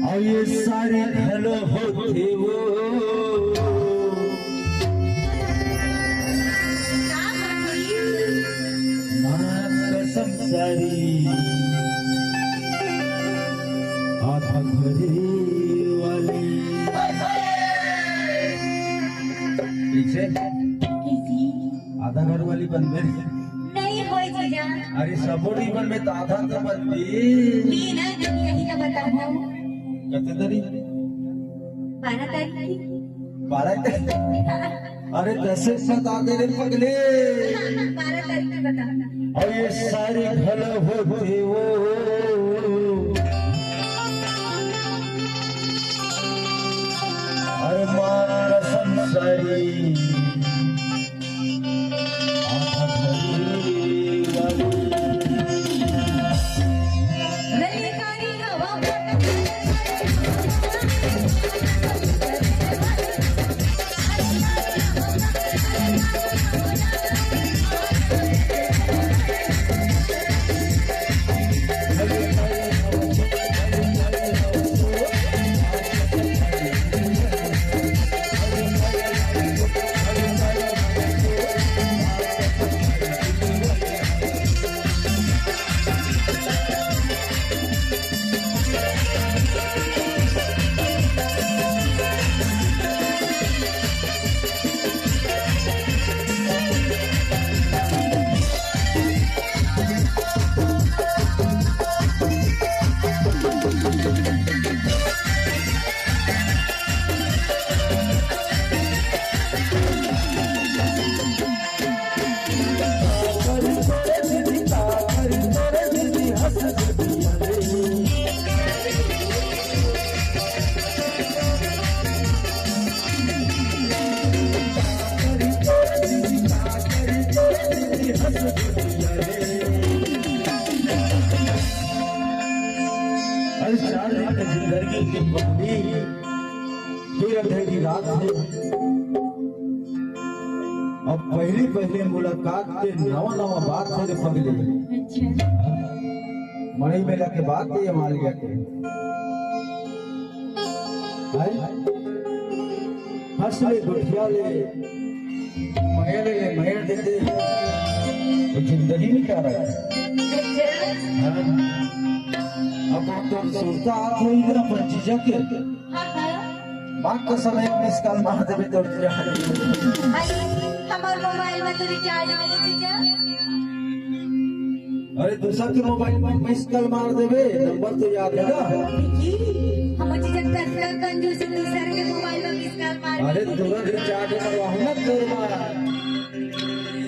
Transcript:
और ये सारे हेलो होते वो माँ कसम सारी आधा घड़ी वाली पीछे आधा घर वाली बन गई नहीं होई जीजा। अरे सबोड़ी बन में आधा तो बनती मीना जब यही का बताऊं कते दरी 12 तारीख 12 अरे 10 बता दे रे पगले 12 तारीख की बता। और ये सारे घर होते वो अरे माँ कसम सारी जिंदगी की बंदी फिर अंधेरी रात है अब पहली पहली मुलाकात के नवा बात से पगली मणि मेला के बाद ये मान लिया के हंस ले गुठिया ले महेर देते जिंदगी में क्या रहा है अब तो सुरता हाथ हो इधर पंचीजा के मां का समय मिस कॉल मार देबे तो हमार मोबाइल में तो रिचार्ज नहीं जीजा। अरे दूसरा के मोबाइल में मिस कॉल मार देबे नंबर तो याद है ना हम जीजा कंजूस दूसरे के मोबाइल में मिस कॉल मार अरे तुरंत रिचार्ज करवाओ ना तोर